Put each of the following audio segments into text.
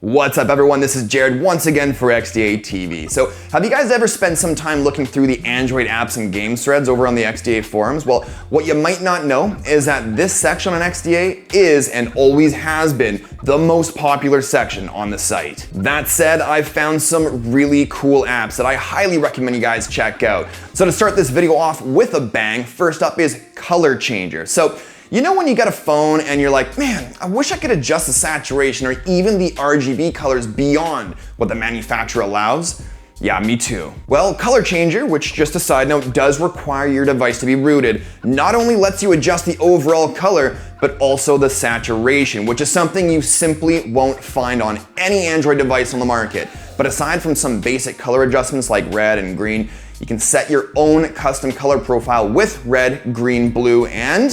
What's up everyone, this is Jared once again for XDA TV. So have you guys ever spent some time looking through the Android apps and games threads over on the XDA Forums? Well, what you might not know is that this section on XDA is and always has been the most popular section on the site. That said, I've found some really cool apps that I highly recommend you guys check out. So to start this video off with a bang, first up is Color Changer. So you know when you get a phone and you're like, man, I wish I could adjust the saturation or even the RGB colors beyond what the manufacturer allows? Yeah, me too. Well, Color Changer, which just a side note, does require your device to be rooted, not only lets you adjust the overall color, but also the saturation, which is something you simply won't find on any Android device on the market. But aside from some basic color adjustments like red and green, you can set your own custom color profile with red, green, blue, and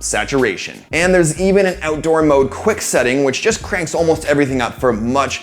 saturation. And there's even an outdoor mode quick setting, which just cranks almost everything up for much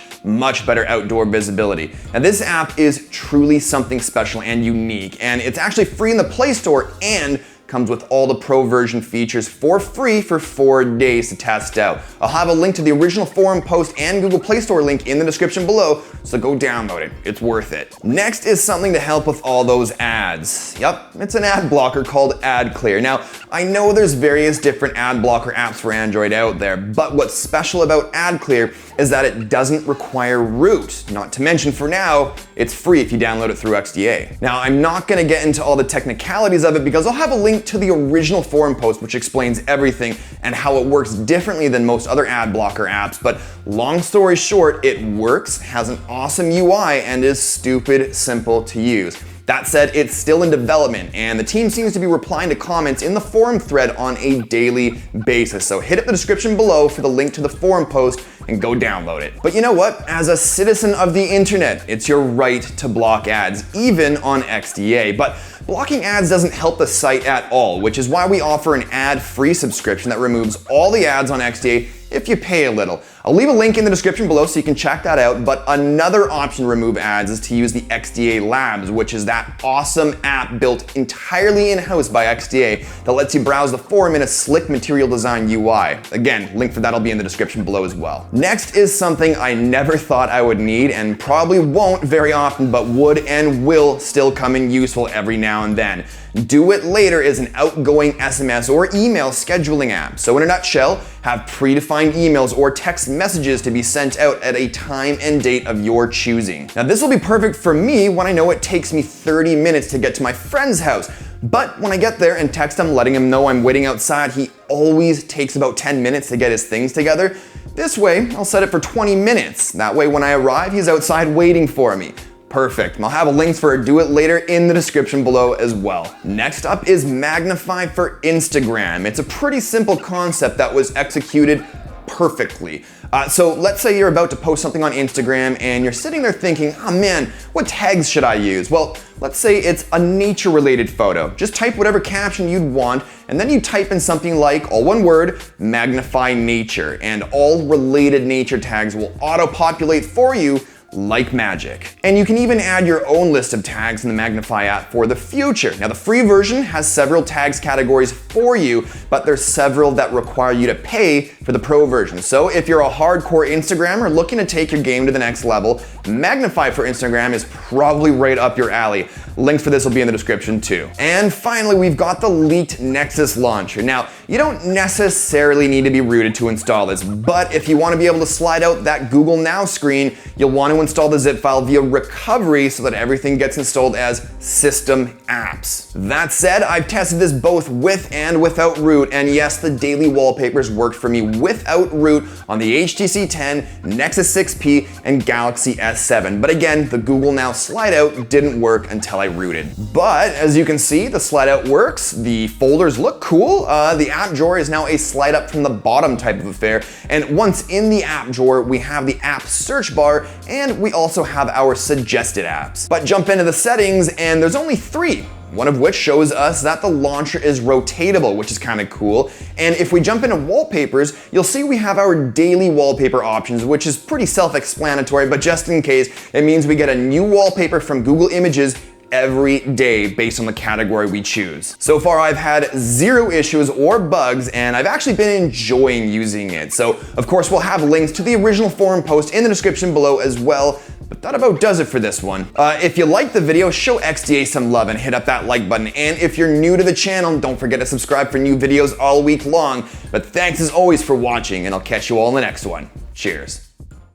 better outdoor visibility. Now this app is truly something special and unique, and it's actually free in the Play Store and comes with all the Pro version features for free for 4 days to test out. I'll have a link to the original forum post and Google Play Store link in the description below, so go download it. It's worth it. Next is something to help with all those ads. Yep, it's an ad blocker called Adclear. Now, I know there's various different ad blocker apps for Android out there, but what's special about Adclear is that it doesn't require root. Not to mention, for now, it's free if you download it through XDA. Now, I'm not gonna get into all the technicalities of it because I'll have a link to the original forum post which explains everything and how it works differently than most other ad blocker apps, but long story short, it works, has an awesome UI, and is stupid simple to use. That said, it's still in development, and the team seems to be replying to comments in the forum thread on a daily basis. So hit up the description below for the link to the forum post and go download it. But you know what? As a citizen of the internet, it's your right to block ads, even on XDA. But blocking ads doesn't help the site at all, which is why we offer an ad-free subscription that removes all the ads on XDA if you pay a little. I'll leave a link in the description below so you can check that out, but another option to remove ads is to use the XDA Labs, which is that awesome app built entirely in-house by XDA that lets you browse the forum in a slick material design UI. Again, link for that will be in the description below as well. Next is something I never thought I would need and probably won't very often, but would and will still come in useful every now and then. Do It Later is an outgoing SMS or email scheduling app. So in a nutshell, have predefined emails or text messages to be sent out at a time and date of your choosing. Now this will be perfect for me when I know it takes me 30 minutes to get to my friend's house. But when I get there and text him letting him know I'm waiting outside, he always takes about 10 minutes to get his things together. This way, I'll set it for 20 minutes. That way when I arrive, he's outside waiting for me. Perfect. I'll have a link for Do It Later in the description below as well. Next up is MAGNIFY for Instagram. It's a pretty simple concept that was executed perfectly. So let's say you're about to post something on Instagram and you're sitting there thinking, oh man, what tags should I use? Well, let's say it's a nature related photo. Just type whatever caption you'd want and then you type in something like, all one word, Magnify Nature, and all related nature tags will auto-populate for you like magic. And you can even add your own list of tags in the MAGNIFY app for the future. Now the free version has several tags categories for you, but there's several that require you to pay for the Pro version. So if you're a hardcore Instagrammer looking to take your game to the next level, MAGNIFY for Instagram is probably right up your alley. Links for this will be in the description too. And finally, we've got the leaked Nexus Launcher. Now, you don't necessarily need to be rooted to install this, but if you want to be able to slide out that Google Now screen, you'll want to install the zip file via recovery so that everything gets installed as system apps. That said, I've tested this both with and without root, and yes, the daily wallpapers worked for me without root on the HTC 10, Nexus 6P, and Galaxy S7. But again, the Google Now slide out didn't work until I rooted. But as you can see, the slide out works, the folders look cool, the app drawer is now a slide up from the bottom type of affair, and once in the app drawer, we have the app search bar, and we also have our suggested apps. But jump into the settings, and there's only 3. One of which shows us that the launcher is rotatable, which is kind of cool. And if we jump into wallpapers, you'll see we have our daily wallpaper options, which is pretty self-explanatory, but just in case, it means we get a new wallpaper from Google Images every day based on the category we choose. So far, I've had 0 issues or bugs, and I've actually been enjoying using it. So, of course, we'll have links to the original forum post in the description below as well. But that about does it for this one. If you liked the video, show XDA some love and hit up that like button. And if you're new to the channel, don't forget to subscribe for new videos all week long. But thanks as always for watching, and I'll catch you all in the next one. Cheers.